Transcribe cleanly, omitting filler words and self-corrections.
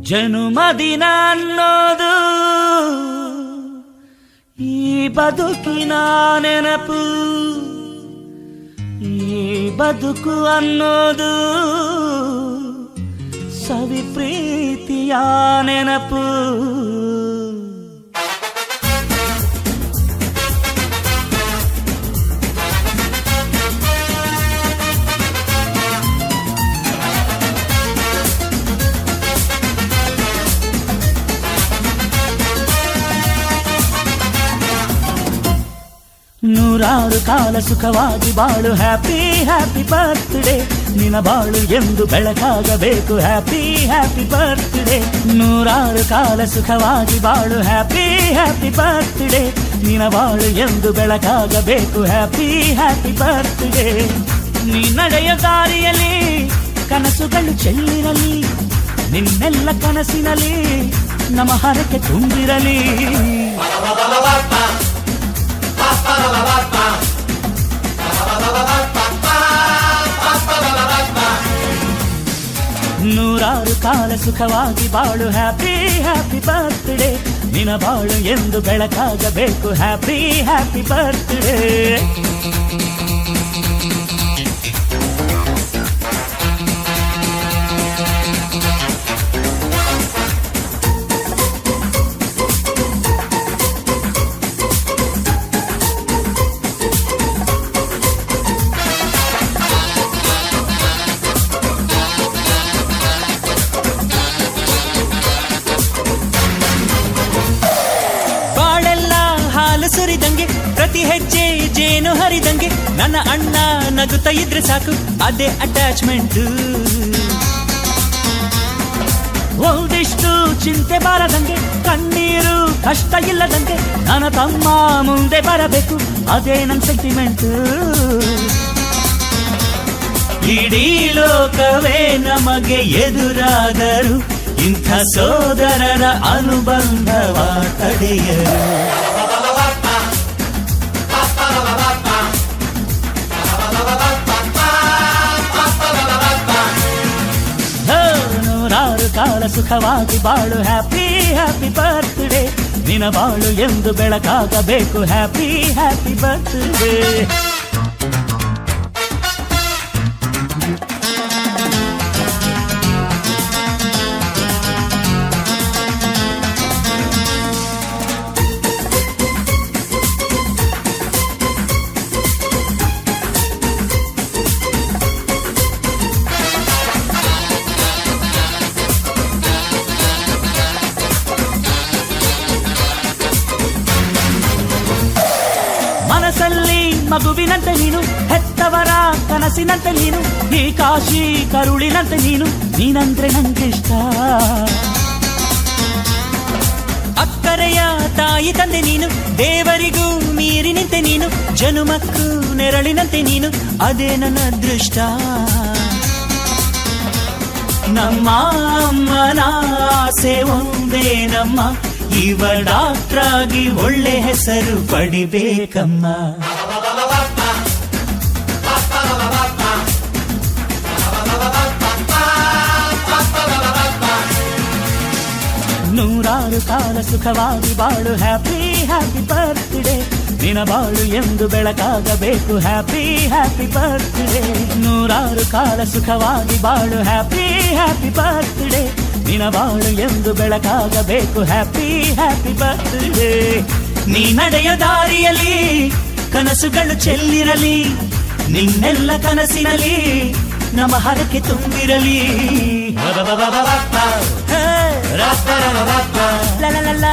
ಜನುಮದಿನ ಅನ್ನೋದು ಈ ಬದುಕಿನ ನೆನಪು, ಈ ಬದುಕು ಅನ್ನೋದು ಸವಿ ಪ್ರೀತಿಯ ನೆನಪು. ನೂರಾರು ಕಾಲ ಸುಖವಾಗಿ ಬಾಳು, ಹ್ಯಾಪಿ ಹ್ಯಾಪಿ ಬರ್ತ್ಡೇ. ನಿನ್ನ ಬಾಳು ಎಂದು ಬೆಳಕಾಗಬೇಕು, ಹ್ಯಾಪಿ ಹ್ಯಾಪಿ ಬರ್ತ್ಡೇ. ನೂರಾರು ಕಾಲ ಸುಖವಾಗಿ ಬಾಳು, ಹ್ಯಾಪಿ ಹ್ಯಾಪಿ ಬರ್ತ್ಡೇ. ನಿನ್ನ ಬಾಳು ಎಂದು ಬೆಳಕಾಗಬೇಕು, ಹ್ಯಾಪಿ ಹ್ಯಾಪಿ ಬರ್ತ್ಡೇ. ನೀ ನಡೆಯ ದಾರಿಯಲ್ಲಿ ಕನಸುಗಳು ಚೆಲ್ಲಿರಲಿ, ನಿನ್ನೆಲ್ಲ ಕನಸಿನಲ್ಲಿ ನಮ್ಮ ಹರಕೆ ತುಂಬಿರಲಿ. ನೂರಾರು ಕಾಲ ಸುಖವಾಗಿ ಬಾಳು, ಹ್ಯಾಪಿ ಹ್ಯಾಪಿ ಬರ್ತ್ಡೇ. ನಿನ್ನ ಬಾಳು ಎಂದು ಬೆಳಕಾಗಬೇಕು, ಹ್ಯಾಪಿ ಹ್ಯಾಪಿ ಬರ್ತ್ಡೇ. ಸುರಿದಂಗೆ ಪ್ರತಿ ಹೆಜ್ಜೆ ಜೇನು ಹರಿದಂಗೆ, ನನ್ನ ಅಣ್ಣ ನಗುತ್ತಾ ಇದ್ರೆ ಸಾಕು, ಅದೇ ಅಟ್ಯಾಚ್ಮೆಂಟ್. ಒಂದಿಷ್ಟು ಚಿಂತೆ ಬಾರದಂಗೆ, ಕಣ್ಣೀರು ಕಷ್ಟ ಇಲ್ಲದಂಗೆ, ನನ್ನ ತಮ್ಮ ಮುಂದೆ ಬರಬೇಕು, ಅದೇ ನನ್ನ ಸೆಂಟಿಮೆಂಟ್. ಇಡೀ ಲೋಕವೇ ನಮಗೆ ಎದುರಾದರು, ಇಂಥ ಸೋದರರ ಅನುಬಂಧವ ತಡೆಯರು. ನೂರಾರು ಕಾಲ ಸುಖವಾಗಿ ಬಾಳು, ಹ್ಯಾಪಿ ಹ್ಯಾಪಿ ಬರ್ತ್ಡೇ. ನಿನ್ನ ಬಾಳು ಎಂದು ಬೆಳಕಾಗಬೇಕು, ಹ್ಯಾಪಿ ಹ್ಯಾಪಿ ಬರ್ತ್ಡೇ. ಮನಸ್ಸಲ್ಲಿ ಮಗುವಿನಂತೆ ನೀನು, ಹೆತ್ತವರ ಕನಸಿನಂತೆ ನೀನು, ಈ ಕಾಶಿ ಕರುಳಿನಂತೆ ನೀನು, ನೀನಂದ್ರೆ ನಂಗಿಷ್ಟ. ಅಕ್ಕರೆಯ ತಾಯಿ ತಂದೆ ನೀನು, ದೇವರಿಗೂ ಮೀರಿ ನಿಂತೆ ನೀನು, ಜನುಮಕ್ಕೂ ನೆರಳಿನಂತೆ ನೀನು, ಅದೇ ನನ್ನ ಅದೃಷ್ಟ. ನಮ್ಮ ಅಮ್ಮನ ಆಸೆ ಒಂದೇ ನಮ್ಮ, ಇವ ಡಾಕ್ಟ್ರಾಗಿ ಒಳ್ಳೆ ಹೆಸರು ಪಡಿಬೇಕಮ್ಮ. ನೂರಾರು ಕಾಲ ಸುಖವಾಗಿ ಬಾಳು, ಹ್ಯಾಪಿ ಹ್ಯಾಪಿ ಬರ್ತ್ಡೇ. ನಿನ್ನ ಬಾಳು ಎಂದು ಬೆಳಕಾಗಬೇಕು, ಹ್ಯಾಪಿ ಹ್ಯಾಪಿ ಬರ್ತ್ಡೇ. ನೂರಾರು ಕಾಲ ಸುಖವಾಗಿ ಬಾಳು, ಹ್ಯಾಪಿ ಹ್ಯಾಪಿ ಬರ್ತ್ಡೇ. ನಿನ್ನ ಬಾಳು ಎಂದು ಬೆಳಕಾಗಬೇಕು, ಹ್ಯಾಪಿ ಹ್ಯಾಪಿ ಬರ್ತ್ಡೇ. ನೀ ನಡೆಯ ದಾರಿಯಲ್ಲಿ ಕನಸುಗಳು ಚೆಲ್ಲಿರಲಿ, ನಿನ್ನೆಲ್ಲ ಕನಸಿನಲ್ಲಿ ನಮ್ಮ ಹರಕೆ ತುಂಬಿರಲಿ. ಲ